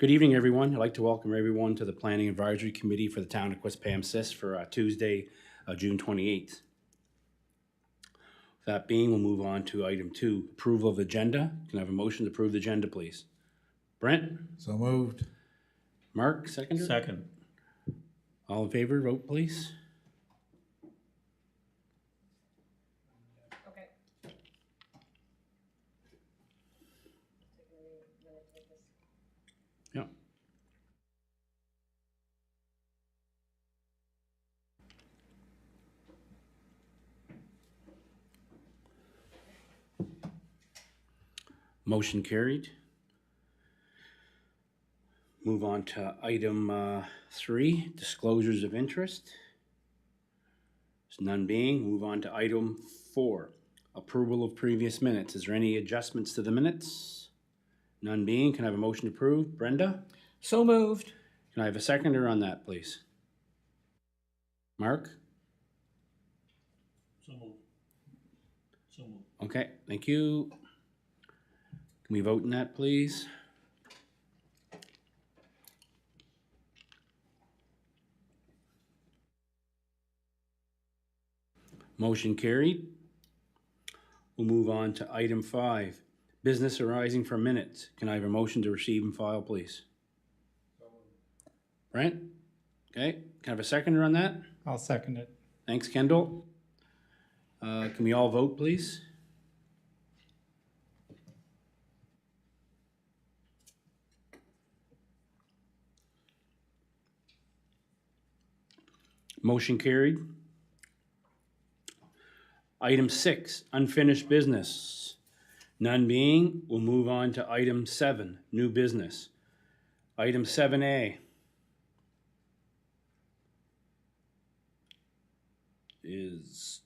Good evening, everyone. I'd like to welcome everyone to the Planning Advisory Committee for the Town of Quispamsis for Tuesday, June 28th. That being, we'll move on to item 2, approval of agenda. Can I have a motion to approve the agenda, please? Brent? So moved. Mark, seconder? Second. All in favor, vote please. Okay. Yeah. Motion carried. Move on to item 3, disclosures of interest. There's none being. Move on to item 4, approval of previous minutes. Is there any adjustments to the minutes? None being. Can I have a motion to approve? Brenda? So moved. Can I have a seconder on that, please? Mark? So moved. So moved. Okay, thank you. Can we vote on that, please? Motion carried. We'll move on to item 5, business arising from minutes. Can I have a motion to receive and file, please? Brent? Okay, can I have a seconder on that? I'll second it. Thanks, Kendall. Can we all vote, please? Motion carried. Item 6, unfinished business. None being, we'll move on to item 7, new business. Item 7A is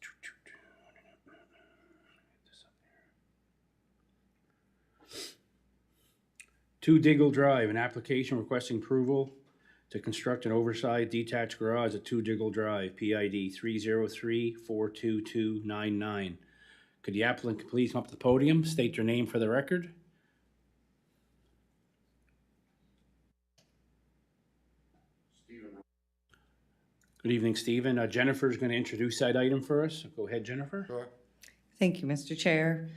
2 Diggle Drive, an application requesting approval to construct an oversized detached garage at 2 Diggle Drive, PID 303-42299. Could the applicant please come up to the podium, state their name for the record? Good evening, Stephen. Jennifer's going to introduce that item for us. Go ahead, Jennifer. Sure. Thank you, Mr. Chair.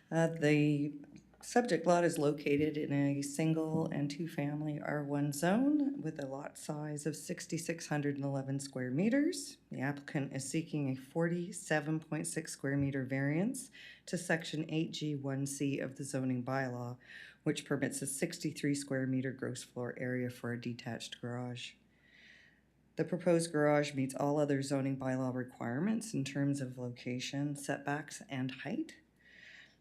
The subject lot is located in a single and two-family R1 zone with a lot size of 6,611 square meters. The applicant is seeking a 47.6 square meter variance to Section 8G1C of the zoning bylaw, which permits a 63 square meter gross floor area for a detached garage. The proposed garage meets all other zoning bylaw requirements in terms of location, setbacks, and height.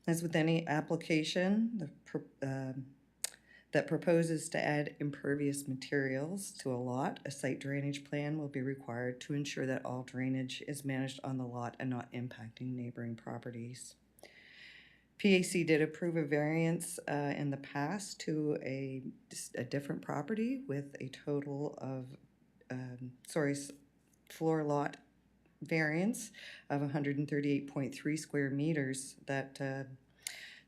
As with any application that proposes to add impervious materials to a lot, a site drainage plan will be required to ensure that all drainage is managed on the lot and not impacting neighboring properties. PAC did approve a variance in the past to a different property with a total of floor lot variance of 138.3 square meters. That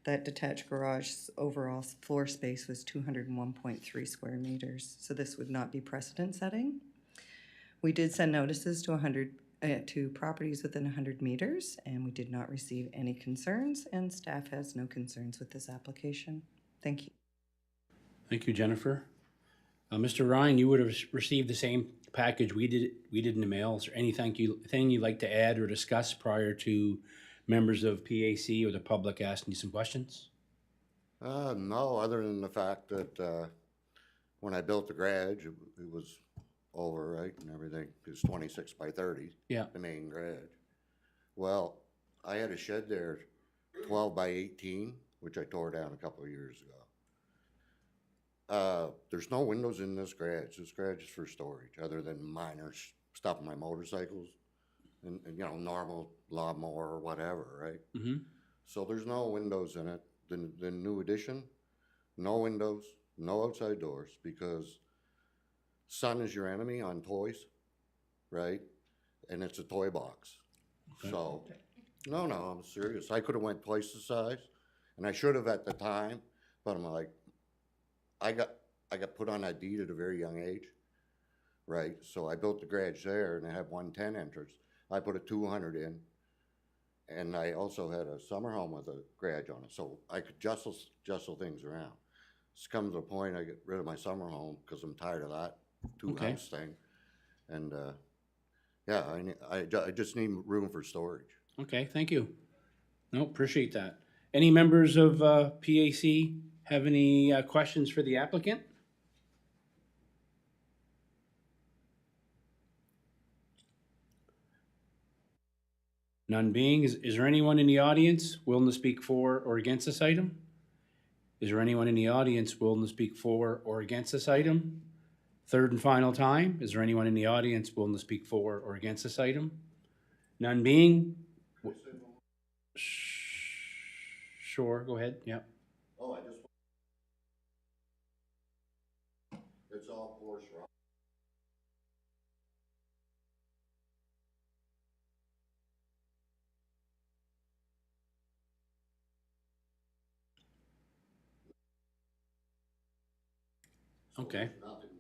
detached garage's overall floor space was 201.3 square meters. So this would not be precedent setting. We did send notices to to properties within 100 meters, and we did not receive any concerns, and staff has no concerns with this application. Thank you. Thank you, Jennifer. Mr. Ryan, you would have received the same package we did in the mail. Is there anything you'd like to add or discuss prior to members of PAC or the public asking you some questions? No, other than the fact that when I built the garage, it was over, right, and everything. It was 26 by 30, Yeah. the main garage. Well, I had a shed there, 12 by 18, which I tore down a couple of years ago. There's no windows in this garage. This garage is for storage, other than minor stuff, my motorcycles and you know, normal lawnmower or whatever, right? Mm-hmm. So there's no windows in it. The new addition, no windows, no outside doors, because sun is your enemy on toys, right? And it's a toy box. Okay. So, no, I'm serious. I could have went twice the size, and I should have at the time, but I'm like, I got put on that deed at a very young age, right? So I built the garage there and I have 110 enters. I put a 200 in. And I also had a summer home with a garage on it, so I could jostle things around. It's come to the point I get rid of my summer home because I'm tired of that Okay. two-house thing. And, yeah, I just need room for storage. Okay, thank you. No, appreciate that. Any members of PAC have any questions for the applicant? None being, is there anyone in the audience willing to speak for or against this item? Is there anyone in the audience willing to speak for or against this item? Third and final time, is there anyone in the audience willing to speak for or against this item? None being? Sure, go ahead, yeah. Oh, it's all porous rock. Okay. Nothing.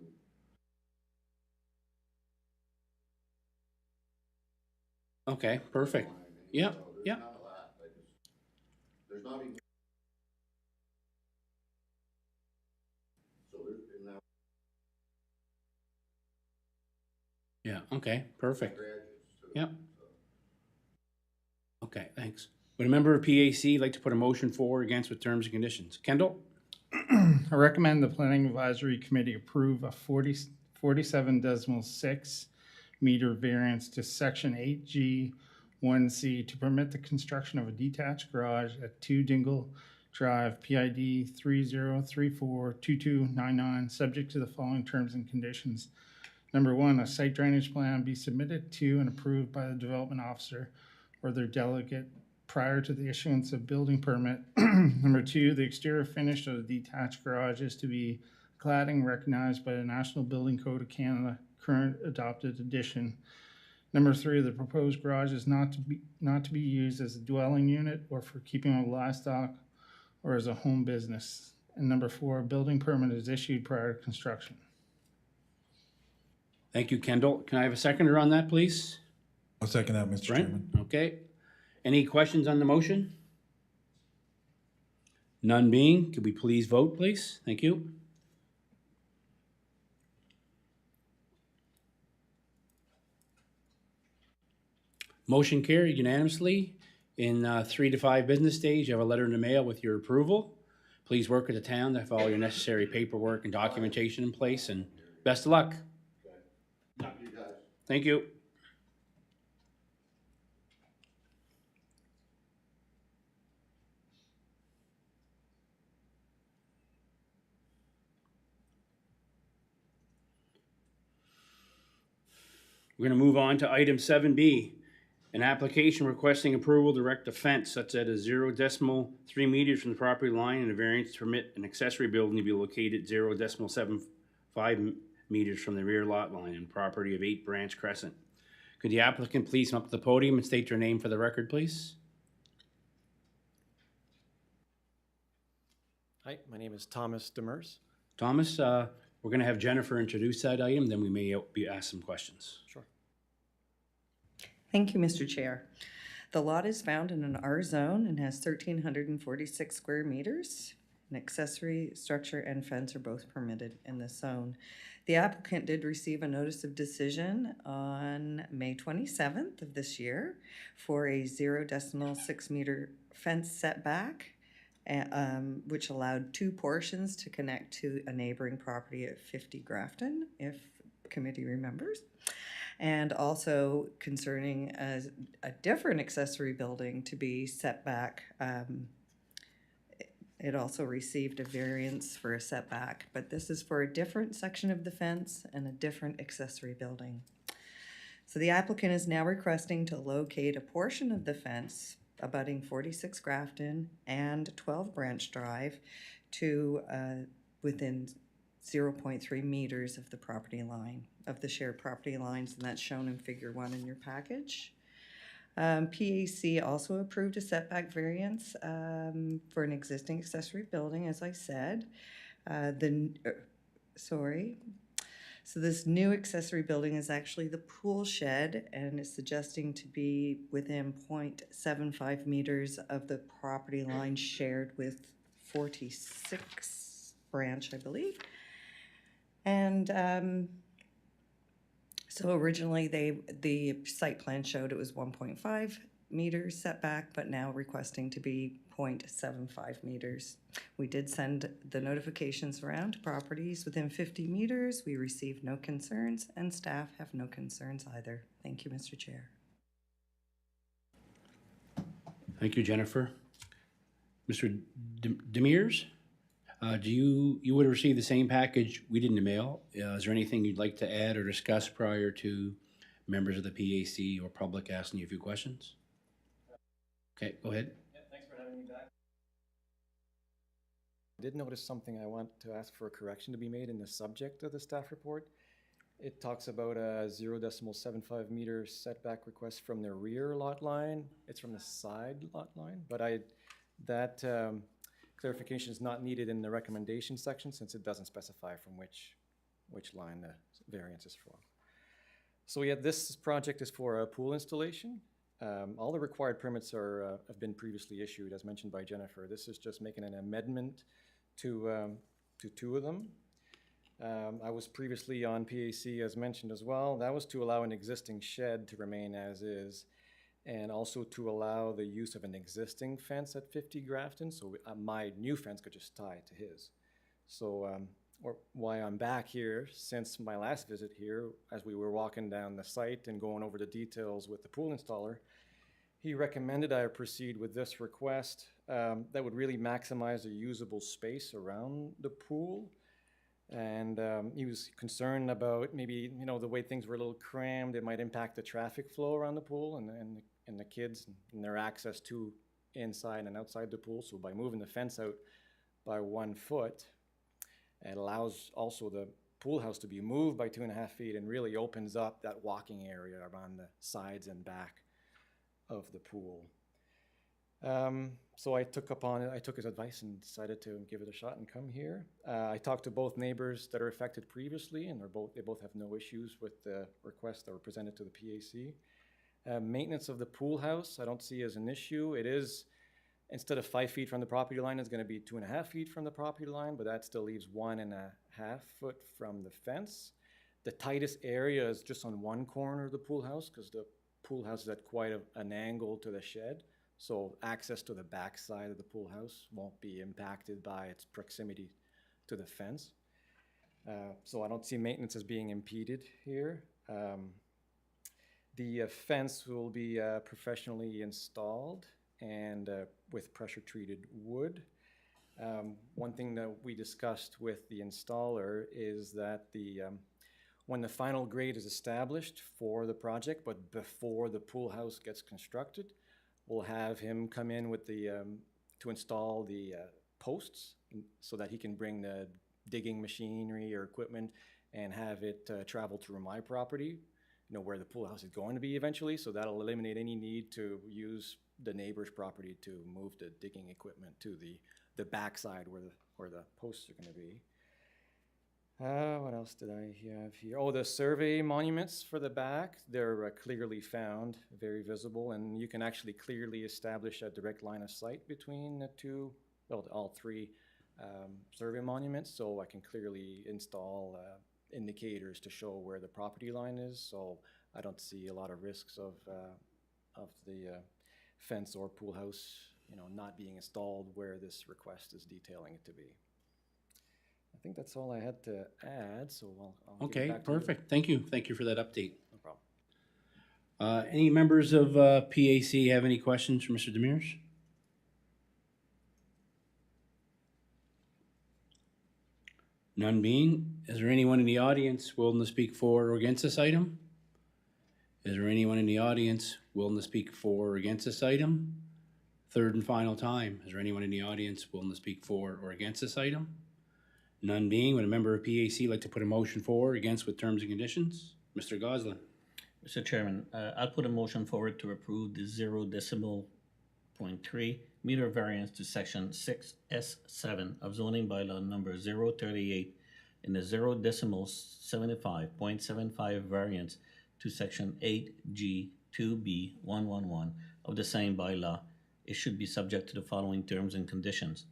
Okay, perfect. Yep, There's yep. none of that. There's not even. So there's, in that Yeah, okay, perfect. garages too. Yep. Okay, thanks. Would a member of PAC like to put a motion for or against with terms and conditions? Kendall? I recommend the Planning Advisory Committee approve a 47.6 meter variance to section 8G 1C to permit the construction of a detached garage at 2 Dingle Drive, PID 30342299, subject to the following terms and conditions. Number one, a site drainage plan be submitted to and approved by the development officer or their delegate prior to the issuance of building permit. Number two, the exterior finish of the detached garage is to be cladding recognized by the National Building Code of Canada, current adopted edition. Number three, the proposed garage is not to be used as a dwelling unit or for keeping of livestock or as a home business. And number four, a building permit is issued prior to construction. Thank you, Kendall. Can I have a seconder on that, please? I'll second that, Mr. Brent? Chairman. Okay. Any questions on the motion? None being, could we please vote, please? Thank you. Motion carried unanimously. In 3 to 5 business days, you have a letter in the mail with your approval. Please work with the town to have all your necessary paperwork and documentation in place, and best of luck. You guys. Thank you. We're going to move on to item 7B. An application requesting approval to erect a fence such that is 0.3 meters from the property line and a variance to permit an accessory building to be located 0.75 meters from the rear lot line and property of 8 Branch Crescent. Could the applicant please come up to the podium and state their name for the record, please? Hi, my name is Thomas Demers. Thomas, we're going to have Jennifer introduce that item, then we may be asked some questions. Sure. Thank you, Mr. Chair. The lot is found in an R zone and has 1,346 square meters. An accessory structure and fence are both permitted in this zone. The applicant did receive a notice of decision on May 27th of this year for a 0.6 meter fence setback, which allowed 2 portions to connect to a neighboring property at 50 Grafton, if the committee remembers. And also concerning a different accessory building to be set back. It also received a variance for a setback, but this is for a different section of the fence and a different accessory building. So the applicant is now requesting to locate a portion of the fence abutting 46 Grafton and 12 Branch Drive to within 0.3 meters of the property line, of the shared property lines, and that's shown in figure 1 in your package. PAC also approved a setback variance for an existing accessory building, as I said. sorry. So this new accessory building is actually the pool shed and is suggesting to be within 0.75 meters of the property line shared with 46 branch, I believe. And so originally the site plan showed it was 1.5 meters setback, but now requesting to be 0.75 meters. We did send the notifications around to properties within 50 meters. We received no concerns, and staff have no concerns either. Thank you, Mr. Chair. Thank you, Jennifer. Mr. Demers, you would have received the same package we did in the mail. Is there anything you'd like to add or discuss prior to members of the PAC or public asking you a few questions? Okay, go ahead. Yeah, thanks for having me back. I did notice something I want to ask for a correction to be made in the subject of the staff report. It talks about a 0.75 meter setback request from the rear lot line. It's from the side lot line, but that clarification is not needed in the recommendation section since it doesn't specify from which line the variance is from. So yeah, this project is for a pool installation. All the required permits have been previously issued, as mentioned by Jennifer. This is just making an amendment to two of them. I was previously on PAC, as mentioned as well. That was to allow an existing shed to remain as is, and also to allow the use of an existing fence at 50 Grafton, so my new fence could just tie to his. So, or why I'm back here, since my last visit here, as we were walking down the site and going over the details with the pool installer, he recommended I proceed with this request that would really maximize the usable space around the pool. And he was concerned about maybe, the way things were a little crammed, it might impact the traffic flow around the pool and the kids and their access to inside and outside the pool. So by moving the fence out by 1 foot, it allows also the pool house to be moved by 2.5 feet and really opens up that walking area around the sides and back of the pool. So I took his advice and decided to give it a shot and come here. I talked to both neighbors that are affected previously, and they both have no issues with the requests that were presented to the PAC. Maintenance of the pool house, I don't see as an issue. It is, instead of 5 feet from the property line, it's going to be 2.5 feet from the property line, but that still leaves 1.5 foot from the fence. The tightest area is just on one corner of the pool house because the pool house is at quite an angle to the shed. So access to the back side of the pool house won't be impacted by its proximity to the fence. So I don't see maintenance as being impeded here. The fence will be professionally installed and with pressure treated wood. One thing that we discussed with the installer is that when the final grade is established for the project, but before the pool house gets constructed, we'll have him come in with to install the posts so that he can bring the digging machinery or equipment and have it travel through my property, where the pool house is going to be eventually. So that'll eliminate any need to use the neighbor's property to move the digging equipment to the backside where the posts are going to be. What else did I have here? Oh, the survey monuments for the back, they're clearly found, very visible, and you can actually clearly establish a direct line of sight between all three survey monuments, so I can clearly install indicators to show where the property line is, so I don't see a lot of risks of the fence or pool house, not being installed where this request is detailing it to be. I think that's all I had to add, so I'll give it back to you. Perfect. Thank you. Thank you for that update. No problem. Any members of PAC have any questions for Mr. Demers? None being, is there anyone in the audience willing to speak for or against this item? Is there anyone in the audience willing to speak for or against this item? Third and final time, is there anyone in the audience willing to speak for or against this item? None being, would a member of PAC like to put a motion for or against with terms and conditions? Mr. Goslin. Mr. Chairman, I'll put a motion forward to approve the 0.3 meter variance to section 6S7 of zoning bylaw number 038 in a 0.75 variance to section 8G2B111 of the same bylaw, it should be subject to the following terms and conditions.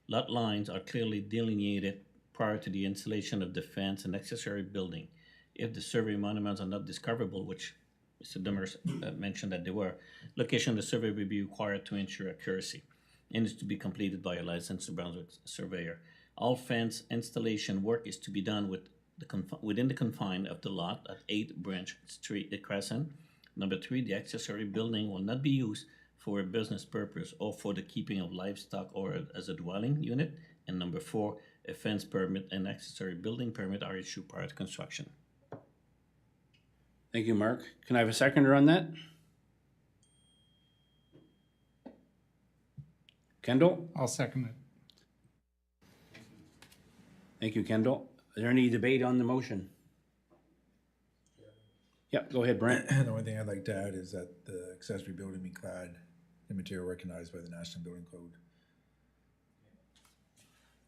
Lot lines are clearly delineated prior to the installation of the fence and accessory building. If the survey monuments are not discoverable, which Mr. Demers mentioned that they were, location of the survey will be required to ensure accuracy and is to be completed by a licensed New Brunswick surveyor. All fence installation work is to be done within the confine of the lot at 8 Branch Street, Crescent. Number 3, the accessory building will not be used for a business purpose or for the keeping of livestock or as a dwelling unit. And number 4, a fence permit and accessory building permit are issued prior to construction. Thank you, Mark. Can I have a seconder on that? Kendall? I'll second it. Thank you, Kendall. Is there any debate on the motion? Yep, go ahead, Brent. The only thing I'd like to add is that the accessory building be clad in material recognized by the National Building Code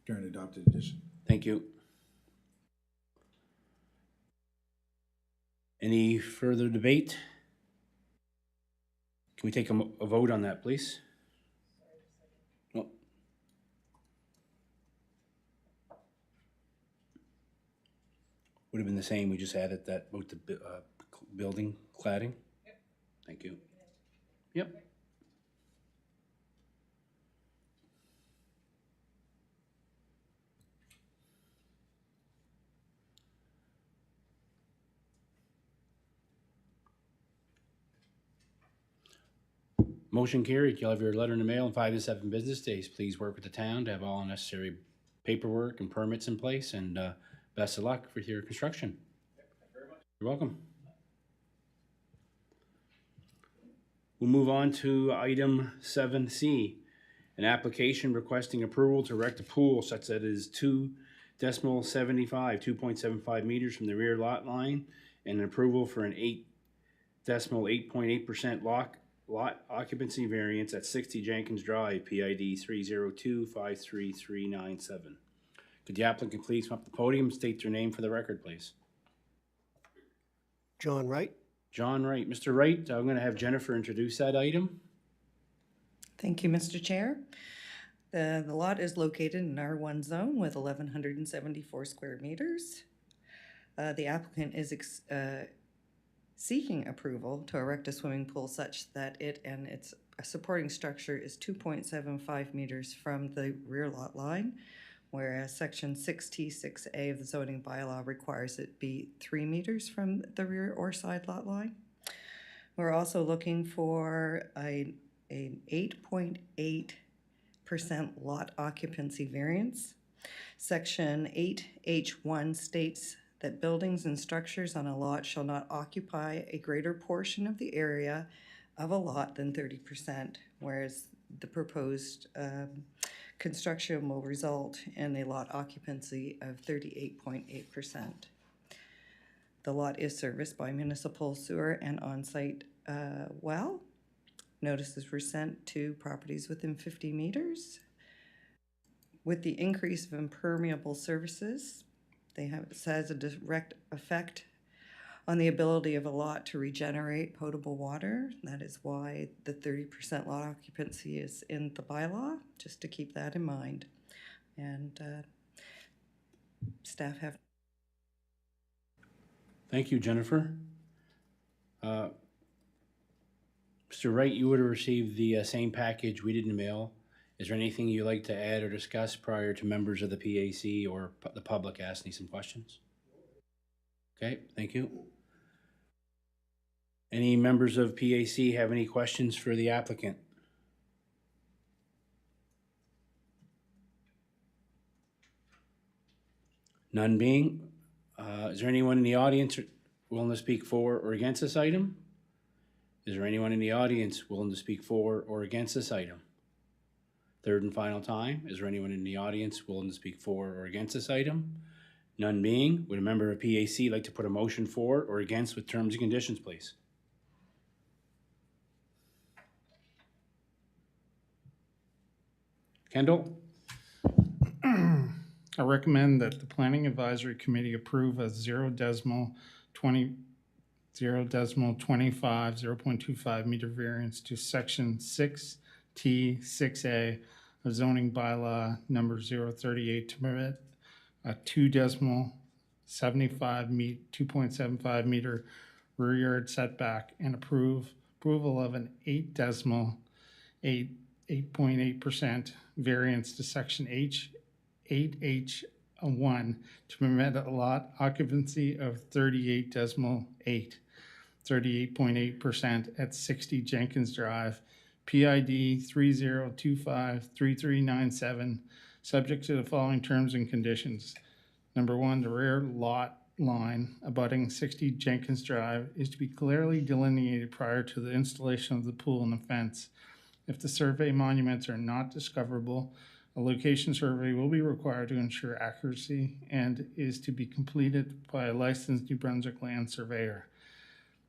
during adopted edition. Thank you. Any further debate? Can we take a vote on that, please? Oh. Would have been the same, we just added that about the building cladding? Yep. Thank you. Yep. Motion carried. You'll have your letter in the mail in 5 to 7 business days. Please work with the town to have all necessary paperwork and permits in place, and best of luck with your construction. Thank you very much. You're welcome. We'll move on to item 7C, an application requesting approval to erect a pool such that it is 2.75 meters from the rear lot line, and an approval for an 8.8% lot occupancy variance at 60 Jenkins Drive, PID 302-53397. Could the applicant please come up to the podium and state their name for the record, please? John Wright. John Wright. Mr. Wright, I'm going to have Jennifer introduce that item. Thank you, Mr. Chair. The lot is located in R1 zone with 1,174 square meters. The applicant is seeking approval to erect a swimming pool such that it and its supporting structure is 2.75 meters from the rear lot line, whereas section 6T6A of the zoning bylaw requires it be 3 meters from the rear or side lot line. We're also looking for an 8.8% lot occupancy variance. Section 8H1 states that buildings and structures on a lot shall not occupy a greater portion of the area of a lot than 30%, whereas the proposed construction will result in a lot occupancy of 38.8%. The lot is serviced by municipal sewer and on-site well. Notices were sent to properties within 50 meters. With the increase of impermeable surfaces, it has a direct effect on the ability of a lot to regenerate potable water. That is why the 30% lot occupancy is in the bylaw, just to keep that in mind. And staff have. Thank you, Jennifer. Mr. Wright, you would have received the same package we did in the mail. Is there anything you'd like to add or discuss prior to members of the PAC or the public asking some questions? Okay, thank you. Any members of PAC have any questions for the applicant? None being, is there anyone in the audience willing to speak for or against this item? Is there anyone in the audience willing to speak for or against this item? Third and final time, is there anyone in the audience willing to speak for or against this item? None being, would a member of PAC like to put a motion for or against with terms and conditions, please? Kendall? I recommend that the Planning Advisory Committee approve a 0.25 meter variance to section 6T6A of zoning bylaw number 038 to permit a 2.75 meter rear yard setback and approval of an 8.8% variance to section 8H1 to permit a lot occupancy of 38.8% at 60 Jenkins Drive, PID 30253397, subject to the following terms and conditions. Number one, the rear lot line abutting 60 Jenkins Drive is to be clearly delineated prior to the installation of the pool and the fence. If the survey monuments are not discoverable, a location survey will be required to ensure accuracy and is to be completed by a licensed New Brunswick land surveyor.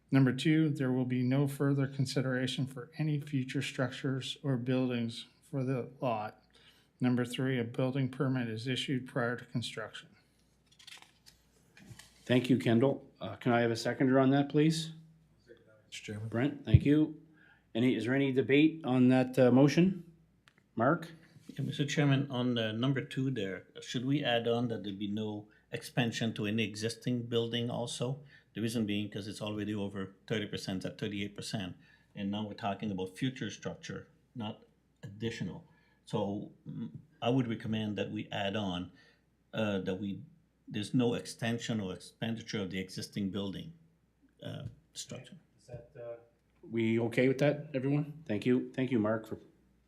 Number two, there will be no further consideration for any future structures or buildings for the lot. Number three, a building permit is issued prior to construction. Thank you, Kendall. Can I have a seconder on that, please? Mr. Chairman. Brent, thank you. Is there any debate on that motion? Mark? Yeah, Mr. Chairman, on number 2 there, should we add on that there be no expansion to any existing building also? The reason being because it's already over 30% at 38%, and now we're talking about future structure, not additional. So I would recommend that we add on there's no extension or expenditure of the existing building structure. Is that, we okay with that, everyone? Thank you. Thank you, Mark, for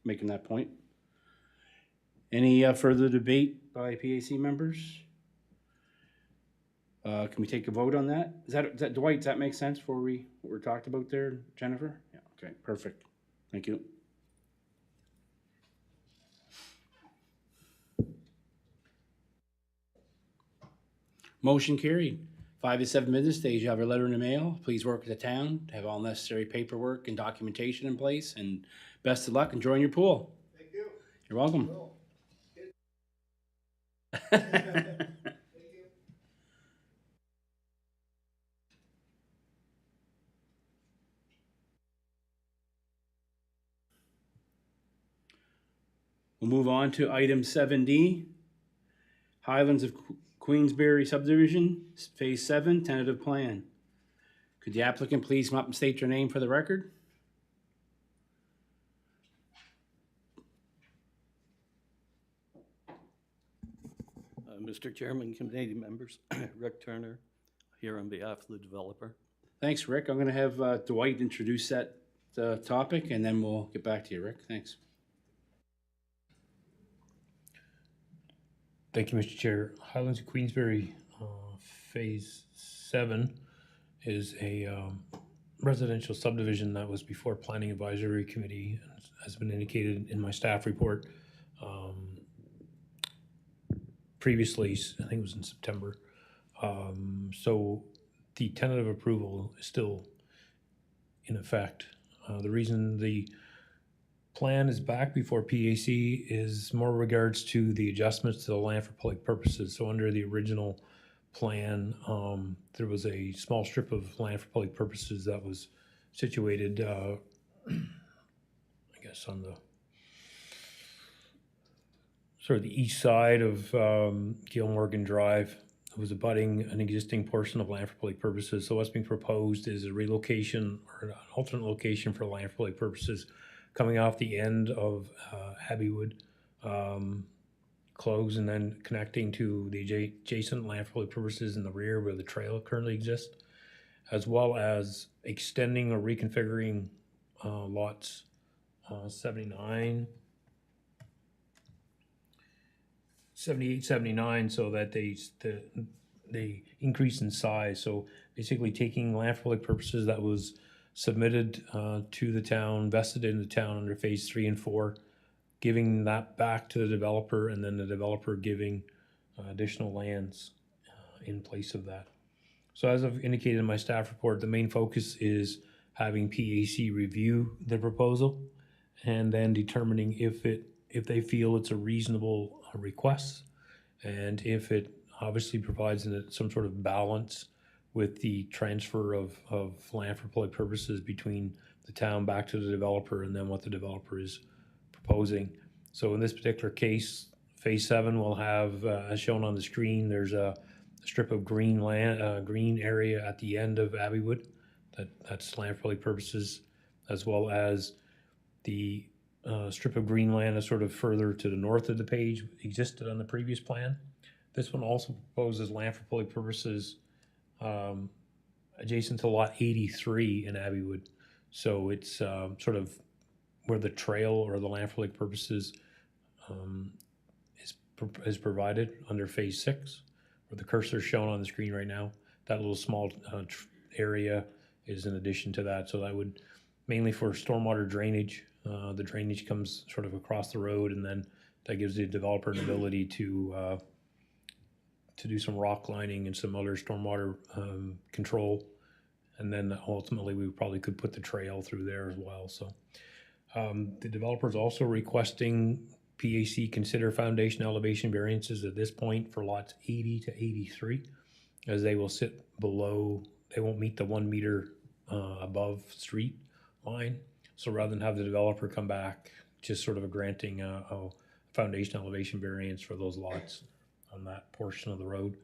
making that point. Any further debate by PAC members? Can we take a vote on that? Is that Dwight, does that make sense for what we're talked about there, Jennifer? Yeah, okay, perfect. Thank you. Motion carried. 5 to 7 business days, you have your letter in the mail. Please work with the town to have all necessary paperwork and documentation in place, and best of luck enjoying your pool. Thank you. You're welcome. Well, We'll move on to item 7D, Highlands of Queensberry subdivision, phase 7, tentative plan. Could the applicant please come up and state your name for the record? Mr. Chairman, committee members, Rick Turner, here on behalf of the developer. Thanks, Rick. I'm gonna have Dwight introduce that topic, and then we'll get back to you, Rick. Thanks. Thank you, Mr. Chair. Highlands of Queensberry, Phase 7 is a residential subdivision that was before Planning Advisory Committee, has been indicated in my staff report. Previously, I think it was in September. So the tentative approval is still in effect. The reason the plan is back before PAC is more regards to the adjustments to the land for public purposes. So under the original plan, there was a small strip of land for public purposes that was situated, I guess on the sort of the east side of Gail Morgan Drive. It was abutting an existing portion of land for public purposes. So what's being proposed is a relocation or an alternate location for land for public purposes coming off the end of Abbeywood Close and then connecting to the adjacent land for public purposes in the rear where the trail currently exists, as well as extending or reconfiguring lots 78, 79 so that they increase in size. So basically taking land for public purposes that was submitted to the town, vested in the town under phase 3 and 4, giving that back to the developer, and then the developer giving additional lands in place of that. So as I've indicated in my staff report, the main focus is having PAC review the proposal and then determining if they feel it's a reasonable request, And if it obviously provides some sort of balance with the transfer of land for public purposes between the town back to the developer and then what the developer is proposing. So in this particular case, phase 7 will have, as shown on the screen, there's a strip of green land, green area at the end of Abbeywood. That's land for public purposes, as well as the strip of green land is sort of further to the north of the page, existed on the previous plan. This one also proposes land for public purposes adjacent to lot 83 in Abbeywood. So it's sort of where the trail or the land for public purposes is provided under phase 6, where the cursor is shown on the screen right now. That little small area is in addition to that. So that would mainly for stormwater drainage. The drainage comes sort of across the road, and then that gives the developer an ability to do some rock lining and some other stormwater control. And then ultimately we probably could put the trail through there as well. So the developer is also requesting PAC consider foundation elevation variances at this point for lots 80 to 83, as they will sit below, they won't meet the 1 meter above street line. So rather than have the developer come back, just sort of a granting a foundation elevation variance for those lots on that portion of the road.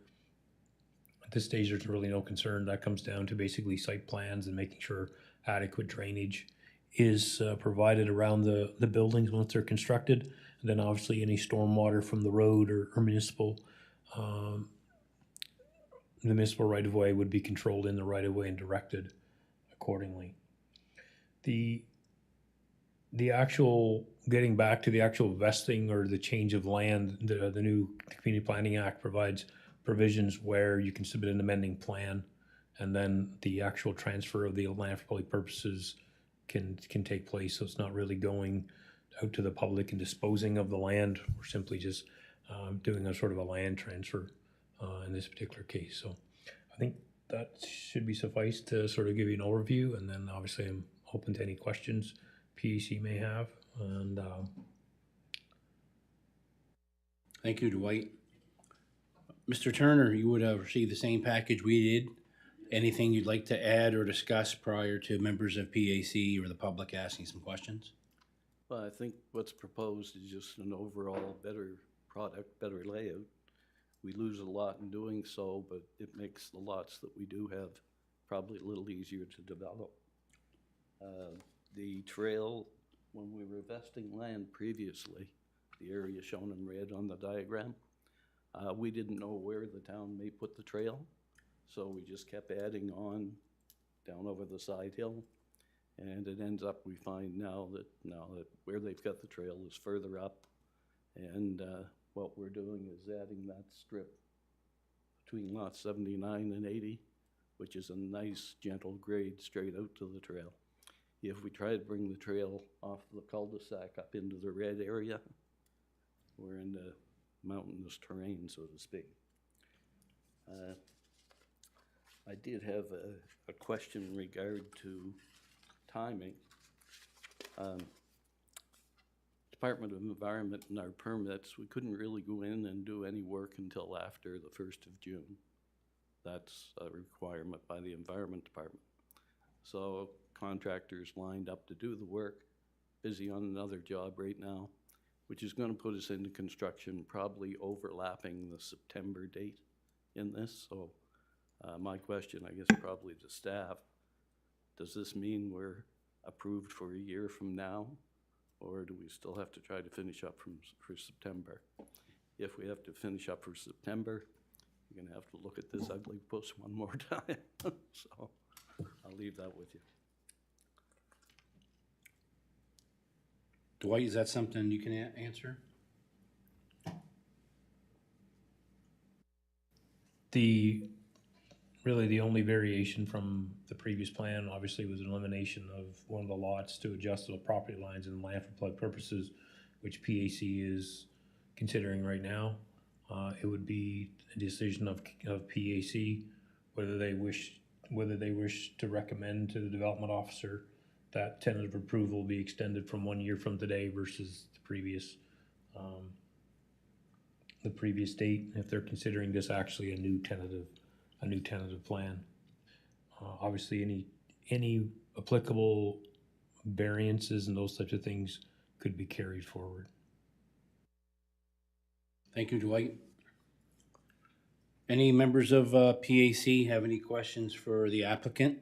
At this stage, there's really no concern. That comes down to basically site plans and making sure adequate drainage is provided around the buildings once they're constructed. And then obviously any stormwater from the road or municipal, the municipal right-of-way would be controlled in the right-of-way and directed accordingly. The actual, getting back to the actual vesting or the change of land, the new Community Planning Act provides provisions where you can submit an amending plan, and then the actual transfer of the land for public purposes can take place. So it's not really going out to the public and disposing of the land. We're simply just doing a sort of a land transfer in this particular case. So I think that should be suffice to sort of give you an overview, and then obviously I'm open to any questions PAC may have. And Thank you, Dwight. Mr. Turner, you would have received the same package we did. Anything you'd like to add or discuss prior to members of PAC or the public asking some questions? Well, I think what's proposed is just an overall better product, better layout. We lose a lot in doing so, but it makes the lots that we do have probably a little easier to develop. The trail, when we were vesting land previously, the area shown in red on the diagram, we didn't know where the town may put the trail, so we just kept adding on down over the side hill, and it ends up, we find now that where they've got the trail is further up, and what we're doing is adding that strip between lots 79 and 80, which is a nice gentle grade straight out to the trail. If we try to bring the trail off the cul-de-sac up into the red area, we're in the mountainous terrain, so to speak. I did have a question in regard to timing. Department of Environment and our permits, we couldn't really go in and do any work until after the 1st of June. That's a requirement by the Environment Department. So contractors lined up to do the work, busy on another job right now, which is going to put us into construction probably overlapping the September date in this. So my question, I guess, probably to staff, does this mean we're approved for a year from now, or do we still have to try to finish up for September? If we have to finish up for September, you're going to have to look at this ugly puss one more time. So I'll leave that with you. Dwight, is that something you can answer? Really the only variation from the previous plan obviously was an elimination of one of the lots to adjust to the property lines and land for public purposes, which PAC is considering right now. It would be a decision of PAC whether they wish to recommend to the development officer that tentative approval be extended from 1 year from today versus the previous the previous date, if they're considering this actually a new tentative plan. Obviously, any applicable variances and those such of things could be carried forward. Thank you, Dwight. Any members of PAC have any questions for the applicant?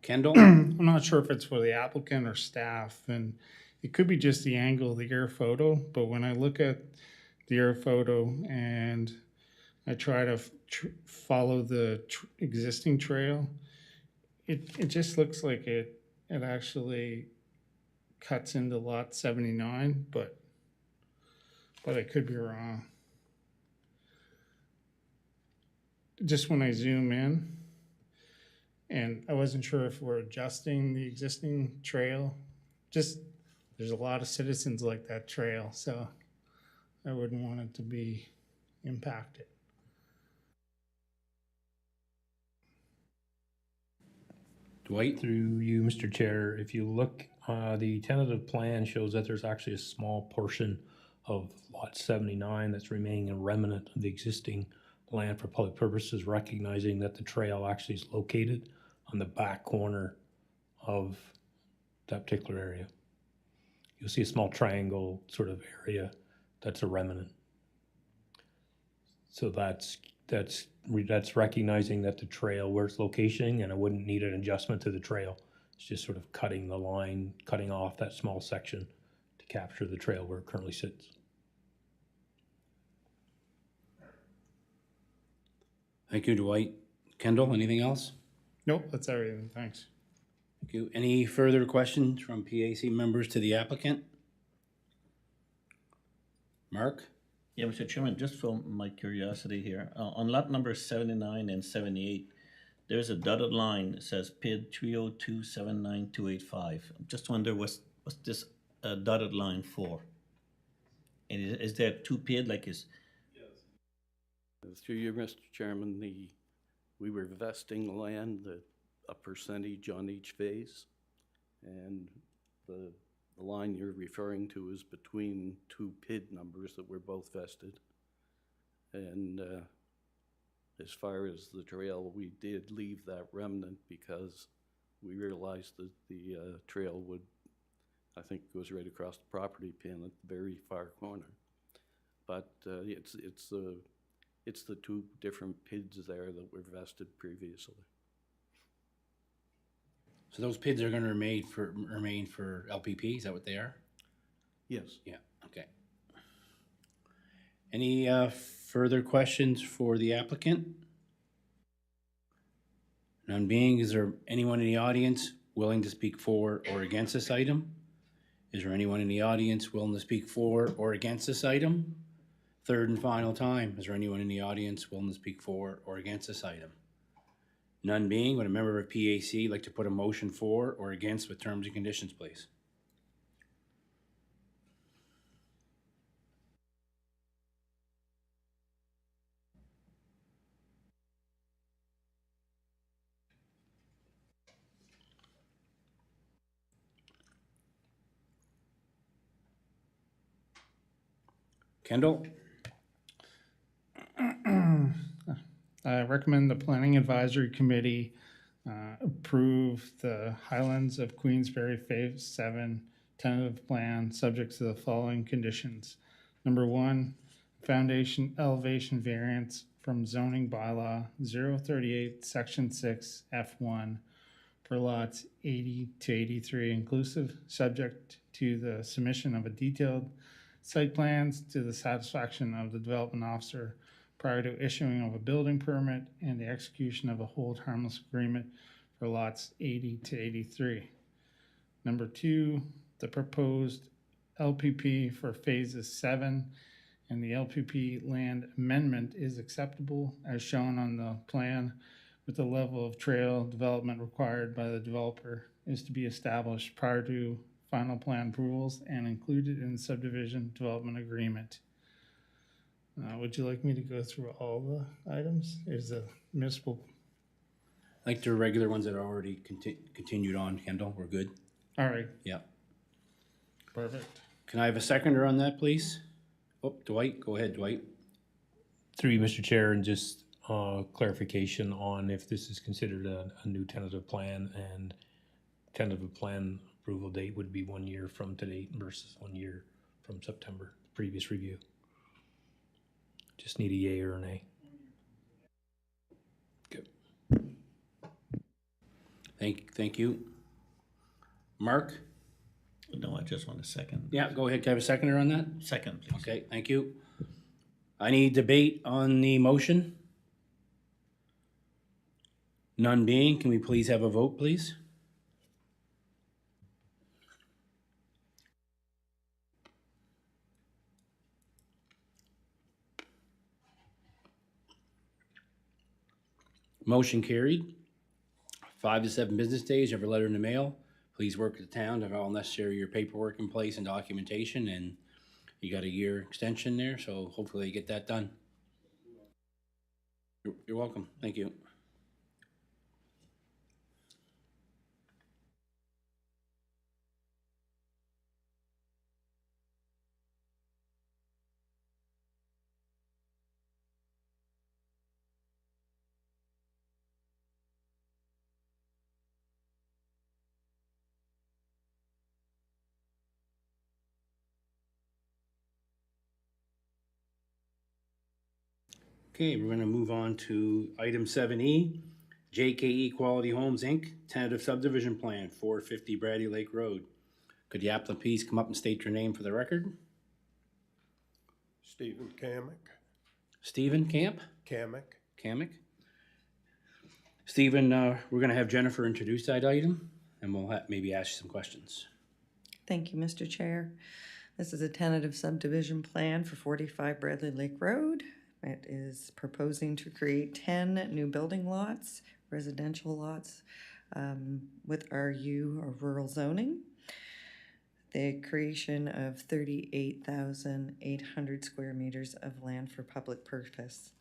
Kendall? I'm not sure if it's for the applicant or staff, and it could be just the angle of the air photo, but when I look at the air photo and I try to follow the existing trail, it just looks like it actually cuts into lot 79, but I could be wrong. Just when I zoom in, and I wasn't sure if we're adjusting the existing trail. Just, there's a lot of citizens like that trail, so I wouldn't want it to be impacted. Dwight? Through you, Mr. Chair, if you look, the tentative plan shows that there's actually a small portion of lot 79 that's remaining a remnant of the existing land for public purposes, recognizing that the trail actually is located on the back corner of that particular area. You'll see a small triangle sort of area that's a remnant. So that's recognizing that the trail, where it's locating, and I wouldn't need an adjustment to the trail. It's just sort of cutting the line, cutting off that small section to capture the trail where it currently sits. Thank you, Dwight. Kendall, anything else? Nope, that's everything, thanks. Thank you. Any further questions from PAC members to the applicant? Mark? Yeah, Mr. Chairman, just from my curiosity here, on lot number 79 and 78, there's a dotted line that says PID 302792885. I just wonder what's this dotted line for? And is there two PID like is? Through you, Mr. Chairman, we were vesting land at a percentage on each phase, and the line you're referring to is between two PID numbers that were both vested. And as far as the trail, we did leave that remnant because we realized that the trail would, I think, goes right across the property pin at the very far corner. But it's the two different PIDs there that were vested previously. So those PIDs are gonna remain for LPP, is that what they are? Yes. Yeah, okay. Any further questions for the applicant? None being, is there anyone in the audience willing to speak for or against this item? Is there anyone in the audience willing to speak for or against this item? Third and final time, is there anyone in the audience willing to speak for or against this item? None being, would a member of PAC like to put a motion for or against with terms and conditions, please? Kendall? I recommend the Planning Advisory Committee approve the Highlands of Queensberry Phase 7 tentative plan subject to the following conditions. Number 1, foundation elevation variance from zoning bylaw 038 section 6 F1 for lots 80 to 83 inclusive, subject to the submission of a detailed site plans to the satisfaction of the development officer prior to issuing of a building permit and the execution of a hold harmless agreement for lots 80 to 83. Number 2, the proposed LPP for phases 7 and the LPP land amendment is acceptable as shown on the plan, with the level of trail development required by the developer is to be established prior to final plan approvals and included in the subdivision development agreement. Would you like me to go through all the items? Is the municipal? Like the regular ones that are already continued on, Kendall, we're good? All right, Yeah. perfect. Can I have a seconder on that, please? Oh, Dwight, go ahead, Dwight. Through you, Mr. Chair, and just clarification on if this is considered a new tentative plan, and tentative plan approval date would be 1 year from today versus 1 year from September, previous review. Just need a yay or a nay. Good. Thank you. Mark? No, I just want a second. Yeah, go ahead. Can I have a seconder on that? Second, please. Okay, thank you. Any debate on the motion? None being, can we please have a vote, please? Motion carried. 5 to 7 business days, you have a letter in the mail. Please work with the town to have all necessary your paperwork in place and documentation, and you got a year extension there, so hopefully you get that done. You're welcome. Thank you. Okay, we're gonna move on to item 7E, JKE Quality Homes, Inc., tentative subdivision plan, 450 Brady Lake Road. Could the applicant please come up and state your name for the record? Stephen Kamick. Stephen Camp? Kamick. Kamick? Stephen, we're gonna have Jennifer introduce that item, and we'll maybe ask you some questions. Thank you, Mr. Chair. This is a tentative subdivision plan for 45 Bradley Lake Road. It is proposing to create 10 new building lots, residential lots, with RU or rural zoning. The creation of 38,800 square meters of land for public purpose.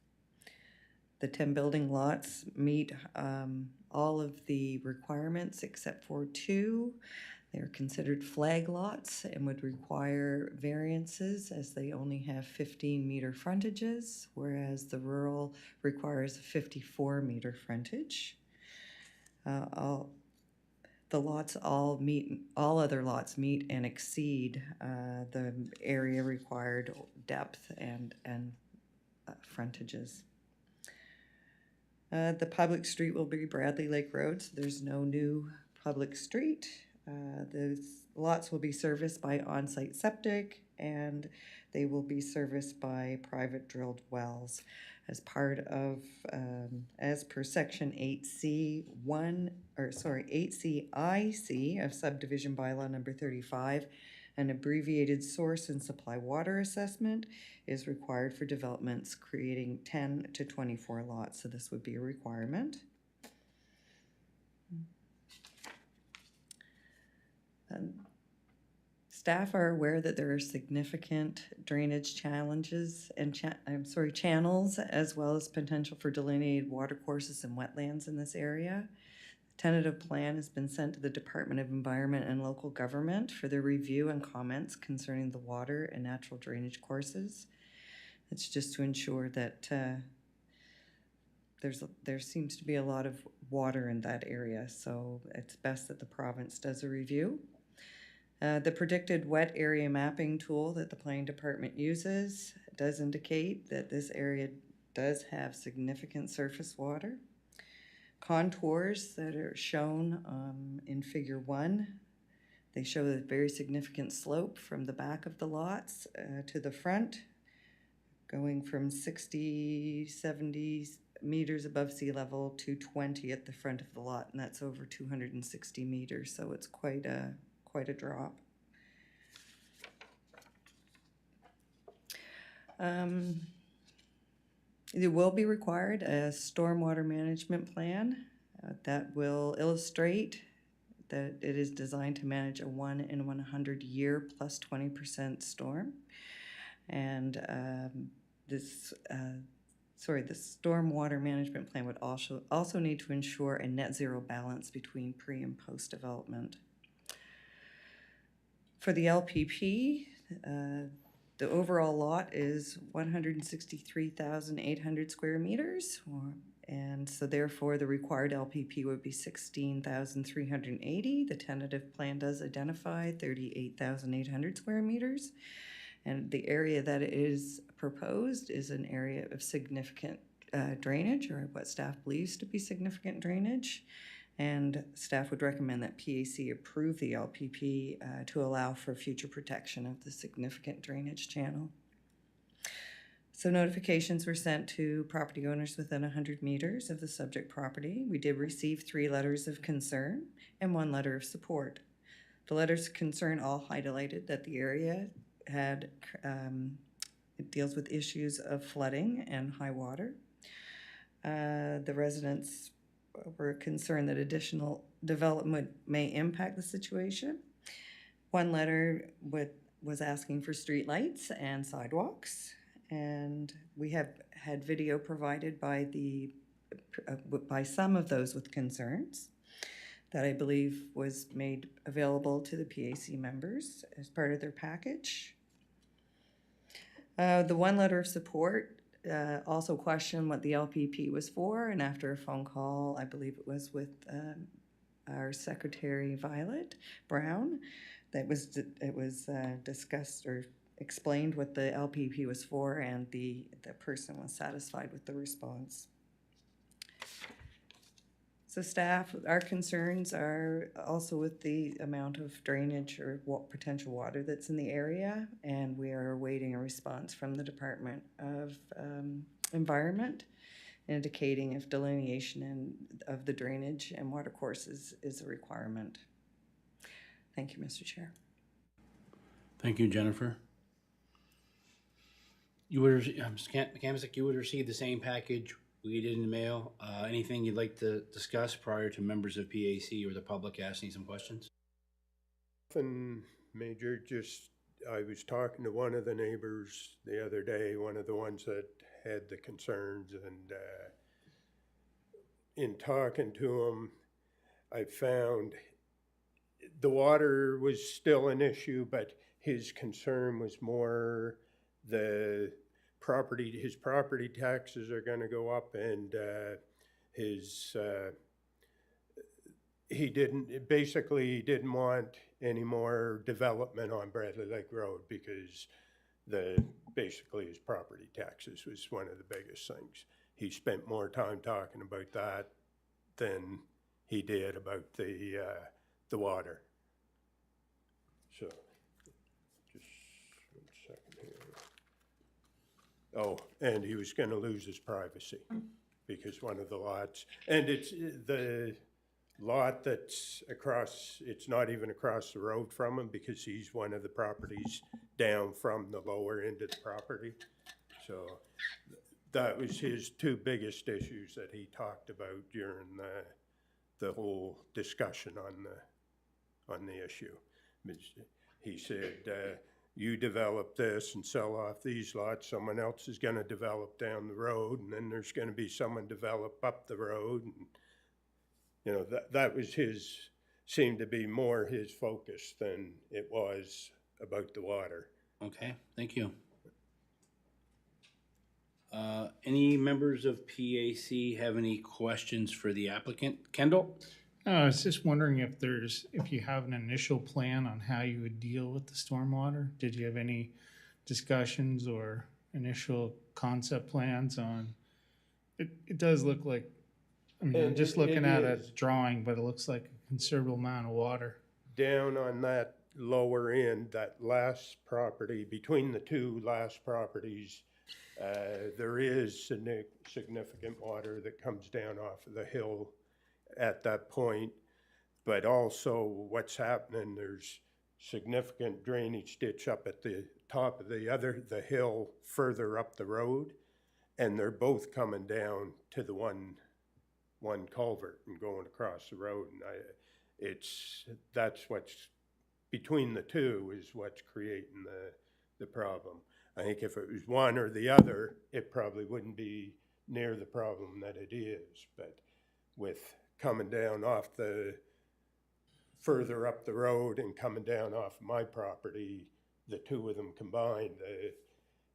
The 10 building lots meet all of the requirements except for 2. They're considered flag lots and would require variances as they only have 15-meter frontages, whereas the rural requires a 54-meter frontage. All other lots meet and exceed the area required depth and frontages. The public street will be Bradley Lake Road, so there's no new public street. Those lots will be serviced by on-site septic, and they will be serviced by private drilled wells as part of, as per section 8CIC of subdivision bylaw number 35, an abbreviated source and supply water assessment is required for developments creating 10 to 24 lots, so this would be a requirement. Staff are aware that there are significant drainage challenges and channels, as well as potential for delineated water courses and wetlands in this area. The tentative plan has been sent to the Department of Environment and Local Government for their review and comments concerning the water and natural drainage courses. It's just to ensure that there seems to be a lot of water in that area, so it's best that the province does a review. The predicted wet area mapping tool that the planning department uses does indicate that this area does have significant surface water. Contours that are shown in figure 1, they show a very significant slope from the back of the lots to the front, going from 60, 70 meters above sea level to 20 at the front of the lot, and that's over 260 meters, so it's quite a drop. It will be required a stormwater management plan that will illustrate that it is designed to manage a 1 in 100 year plus 20% storm. And the stormwater management plan would also need to ensure a net zero balance between pre and post development. For the LPP, the The overall lot is 163,800 square meters, and so therefore the required LPP would be 16,380. The tentative plan does identify 38,800 square meters, and the area that is proposed is an area of significant drainage, or what staff believes to be significant drainage. And staff would recommend that PAC approve the LPP to allow for future protection of the significant drainage channel. So notifications were sent to property owners within 100 meters of the subject property. We did receive 3 letters of concern and 1 letter of support. The letters of concern all highlighted that the area had, it deals with issues of flooding and high water. The residents were concerned that additional development may impact the situation. 1 letter was asking for streetlights and sidewalks, and we have had video provided by by some of those with concerns that I believe was made available to the PAC members as part of their package. The 1 letter of support also questioned what the LPP was for, and after a phone call, I believe it was with our secretary Violet Brown, it was discussed or explained what the LPP was for, and the person was satisfied with the response. So staff, our concerns are also with the amount of drainage or potential water that's in the area, and we are awaiting a response from the Department of Environment indicating if delineation of the drainage and water courses is a requirement. Thank you, Mr. Chair. Thank you, Jennifer. You would, McCamissick, you would receive the same package we did in the mail. Anything you'd like to discuss prior to members of PAC or the public asking some questions? Nothing major, just I was talking to one of the neighbors the other day, one of the ones that had the concerns, and in talking to him, I found the water was still an issue, but his concern was more his property taxes are going to go up, and he didn't want any more development on Bradley Lake Road because basically his property taxes was one of the biggest things. He spent more time talking about that than he did about the water. So, just 1 second here. Oh, and he was going to lose his privacy because one of the lots, and it's the lot that's across, it's not even across the road from him because he's one of the properties down from the lower end of the property. So that was his 2 biggest issues that he talked about during the whole discussion on the issue. He said, you develop this and sell off these lots, someone else is going to develop down the road, and then there's going to be someone develop up the road. And, you know, that was seemed to be more his focus than it was about the water. Okay, thank you. Any members of PAC have any questions for the applicant? Kendall? I was just wondering if you have an initial plan on how you would deal with the stormwater. Did you have any discussions or initial concept plans on? It does look like, I mean, I'm just looking at a drawing, but it looks like a considerable amount of water. Down on that lower end, that last property, between the 2 last properties, there is significant water that comes down off of the hill at that point, but also what's happening, there's significant drainage ditch up at the top of the hill further up the road, and they're both coming down to the one culvert and going across the road, and that's what's between the 2 is what's creating the problem. I think if it was one or the other, it probably wouldn't be near the problem that it is, but with coming down off further up the road and coming down off my property, the two of them combined.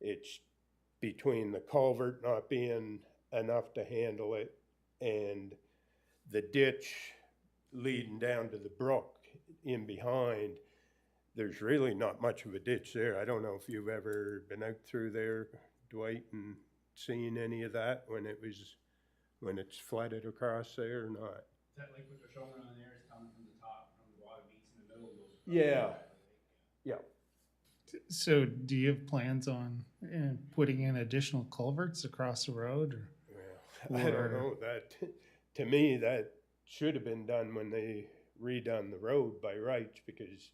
It's between the culvert not being enough to handle it and the ditch leading down to the brook in behind. There's really not much of a ditch there. I don't know if you've ever been out through there, Dwight, and seen any of that when it's flooded across there or not. Is that like what they're showing on there is coming from the top, from the water meets in the middle of those? Yeah. Yeah. So do you have plans on putting in additional culverts across the road? Or? Well, I don't know. That, to me, that should have been done when they redone the road by rights, because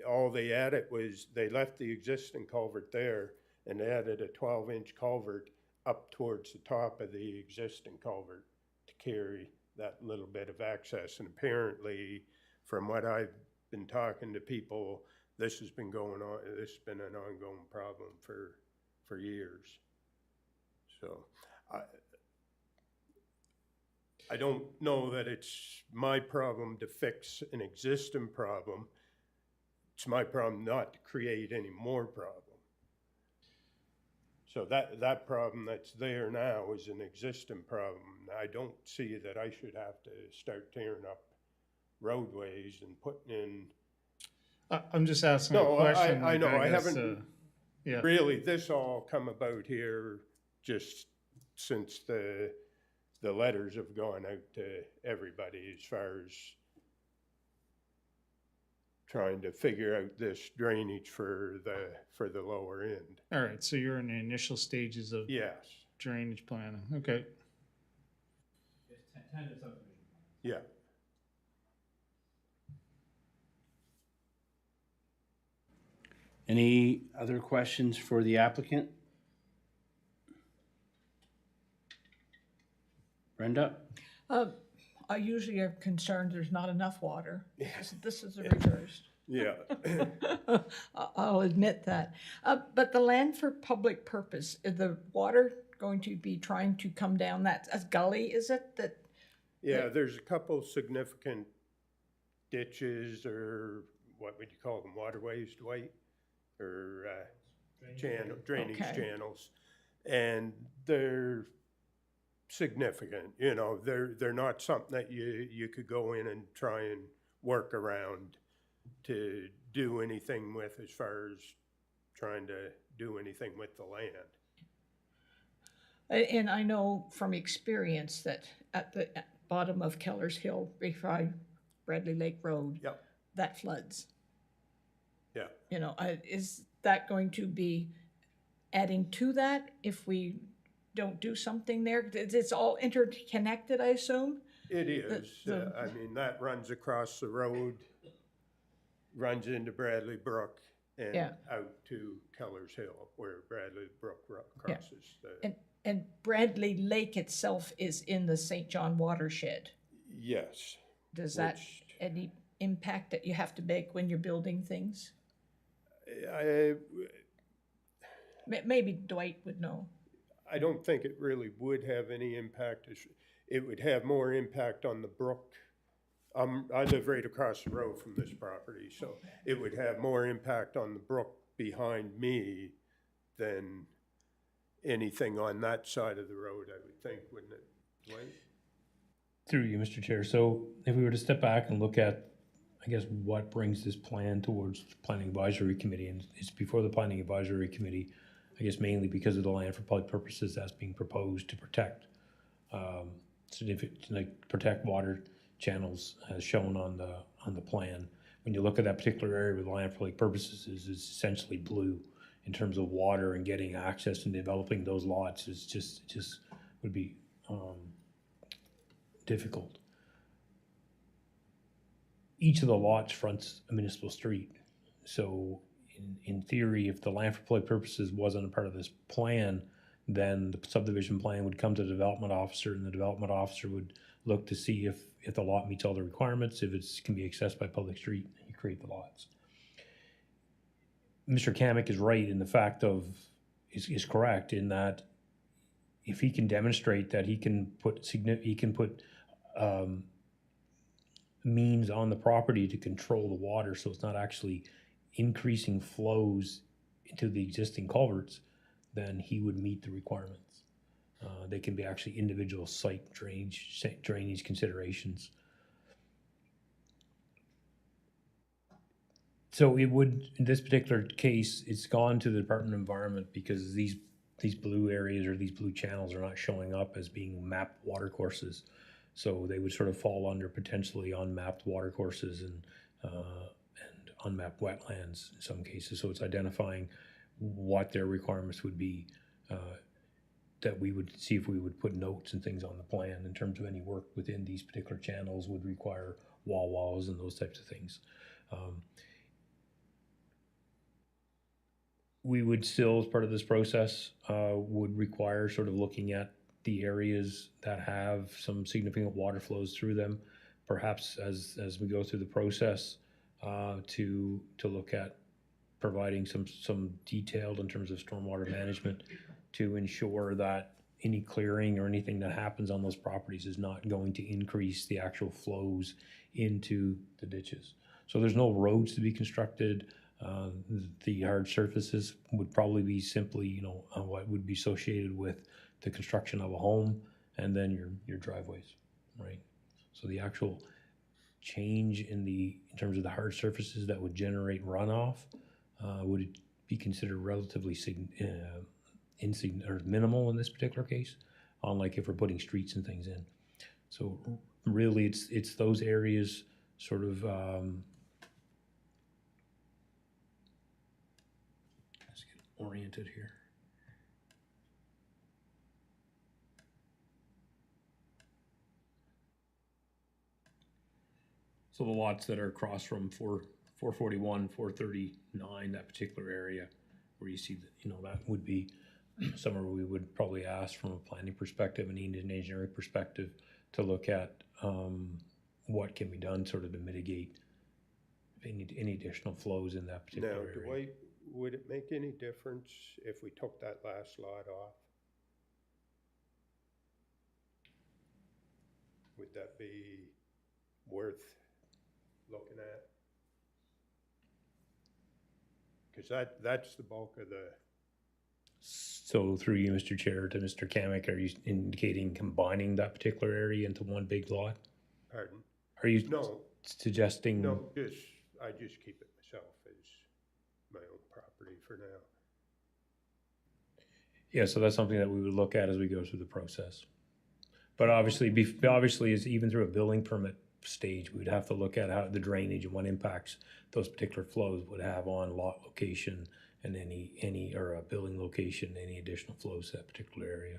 all they added was they left the existing culvert there and added a 12-inch culvert up towards the top of the existing culvert to carry that little bit of access. And apparently, from what I've been talking to people, this has been going on. This has been an ongoing problem for years. So I don't know that it's my problem to fix an existing problem. It's my problem not to create any more problem. So that problem that's there now is an existing problem. I don't see that I should have to start tearing up roadways and putting in. I'm just asking a question. I know. I guess, haven't yeah. really. This all come about here just since the letters have gone out to everybody as far as trying to figure out this drainage for the lower end. All right, so you're in the initial stages of Yes. drainage planning. Okay. Yeah. Any other questions for the applicant? Brenda? I usually am concerned there's not enough water. This is the reverse. Yeah. I'll admit that. But the land for public purpose, is the water going to be trying to come down that gully, is it? Yeah, there's a couple significant ditches, or what would you call them, waterways, Dwight? Or drainage channels. And they're significant, you know, they're not something that you could go in and try and work around to do anything with, as far as trying to do anything with the land. And I know from experience that at the bottom of Keller's Hill, beside Bradley Lake Road, Yep. that floods. Yeah. You know, is that going to be adding to that if we don't do something there? It's all interconnected, I assume? It is. I mean, that runs across the road, runs into Bradley Brook, and out to Keller's Hill, where Bradley Brook crosses. And Bradley Lake itself is in the St. John watershed. Yes. Does that any impact that you have to make when you're building things? Maybe Dwight would know. I don't think it really would have any impact. It would have more impact on the brook. I live right across the road from this property, so it would have more impact on the brook behind me than anything on that side of the road, I would think, wouldn't it, Dwight? Through you, Mr. Chair. So if we were to step back and look at, I guess, what brings this plan towards the Planning Advisory Committee, and it's before the Planning Advisory Committee, I guess mainly because of the land for public purposes that's being proposed to protect significant, like protect water channels as shown on the plan. When you look at that particular area where the land for public purposes is essentially blue in terms of water, and getting access and developing those lots is just would be difficult. Each of the lots fronts a municipal street, so in theory, if the land for public purposes wasn't a part of this plan, then the subdivision plan would come to the development officer, and the development officer would look to see if the lot meets all the requirements, if it can be accessed by public street, and you create the lots. Mr. Kamick is right in the fact of, is correct in that if he can demonstrate that he can put means on the property to control the water, so it's not actually increasing flows into the existing culverts, then he would meet the requirements. They can be actually individual site drainage considerations. So it would, in this particular case, it's gone to the Department of Environment because these blue areas or these blue channels are not showing up as being mapped watercourses. So they would sort of fall under potentially unmapped watercourses and unmapped wetlands in some cases. So it's identifying what their requirements would be, that we would see if we would put notes and things on the plan in terms of any work within these particular channels would require wall walls and those types of things. We would still, as part of this process, would require sort of looking at the areas that have some significant water flows through them, perhaps as we go through the process, to look at providing some detailed in terms of stormwater management to ensure that any clearing or anything that happens on those properties is not going to increase the actual flows into the ditches. So there's no roads to be constructed. The hard surfaces would probably be simply, you know, what would be associated with the construction of a home and then your driveways, right? So the actual change in terms of the hard surfaces that would generate runoff would be considered relatively or minimal in this particular case, unlike if we're putting streets and things in. So really, it's those areas sort of. Let's get oriented here. So the lots that are across from 441, 439, that particular area, where you see that, you know, that would be somewhere we would probably ask from a planning perspective and an engineering perspective to look at what can be done sort of to mitigate any additional flows in that particular area. Would it make any difference if we took that last lot off? Would that be worth looking at? Because that's the bulk of the. So through you, Mr. Chair, to Mr. Kamick, are you indicating combining that particular area into one big lot? Pardon? Are you suggesting? No, I just keep it myself as my own property for now. Yeah, so that's something that we would look at as we go through the process. But obviously is even through a building permit stage, we'd have to look at how the drainage and what impacts those particular flows would have on lot location and any or a building location, any additional flows to that particular area.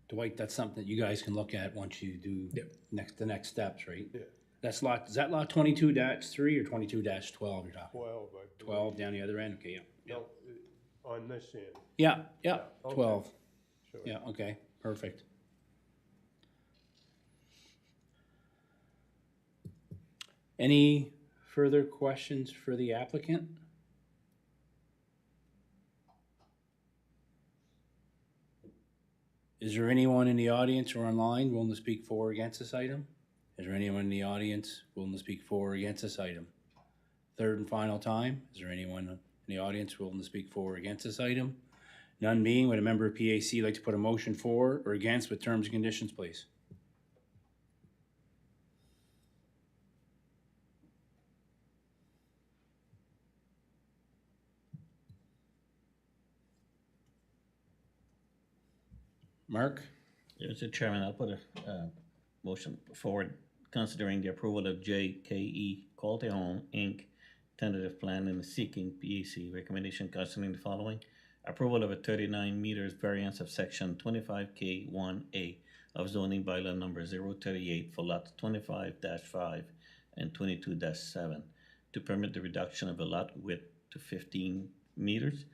Dwight, that's something that you guys can look at once you do the next steps, right? Yeah. Is that lot 22-3 or 22-12 you're talking? 12, 12 down the other end, okay, yeah. No, on this end. Yeah, Okay. 12. Sure. Yeah, okay, perfect. Any further questions for the applicant? Is there anyone in the audience or online willing to speak for or against this item? Is there anyone in the audience willing to speak for or against this item? Third and final time, is there anyone in the audience willing to speak for or against this item? None being, would a member of PAC like to put a motion for or against with terms and conditions, please? Mark? Mr. Chairman, I'll put a motion forward considering the approval of JKE Quality Home, Inc. tentative plan and seeking PAC recommendation concerning the following. Approval of a 39 meters variance of section 25K1A of zoning bylaw number 038 for lots 25-5 and 22-7 to permit the reduction of a lot width to 15 meters.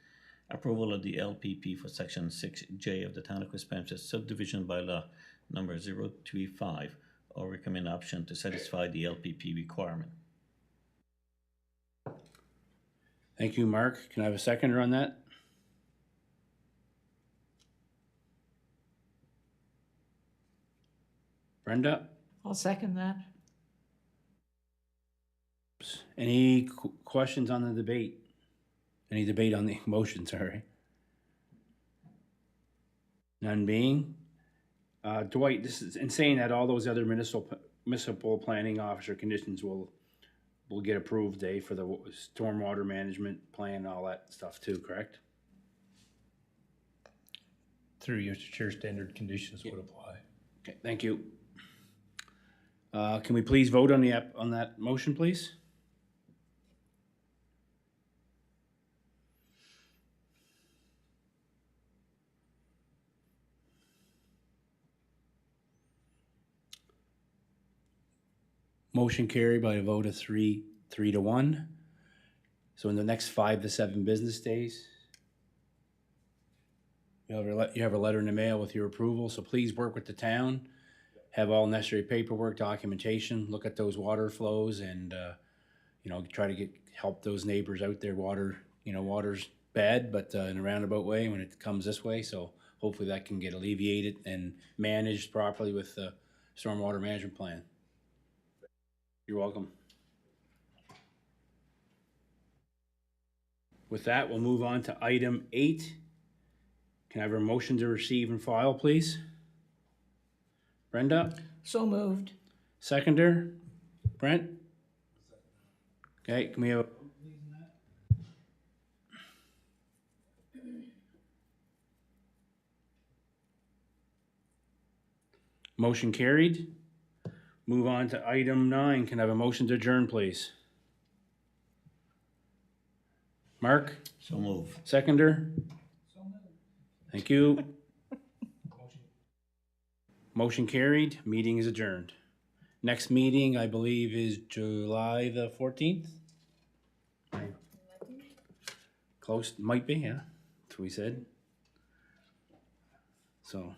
Approval of the LPP for section 6J of the Town of Quispamsis subdivision bylaw number 035 or recommend option to satisfy the LPP requirement. Thank you, Mark. Can I have a seconder on that? Brenda? I'll second that. Any questions on the debate? Any debate on the motion, sorry? None being? Dwight, this is, in saying that, all those other municipal planning officer conditions will get approved, for the stormwater management plan and all that stuff too, correct? Through your chair, standard conditions would apply. Okay, thank you. Can we please vote on on that motion, please? Motion carried by a vote of 3-1. So in the next 5 to 7 business days, you have a letter in the mail with your approval, so please work with the town. Have all necessary paperwork, documentation, look at those water flows and, try to help those neighbors out there. Water's bad, but in a roundabout way when it comes this way, so hopefully that can get alleviated and managed properly with the stormwater management plan. You're welcome. With that, we'll move on to item 8. Can I have a motion to receive and file, please? Brenda? So moved. Seconder? Brent? Okay, can we have motion carried? Move on to item 9. Can I have a motion to adjourn, please? Mark? So move. Seconder? Thank you. Motion carried. Meeting is adjourned. Next meeting, I believe, is July the 14th? Close, might be, yeah. That's what we said. So.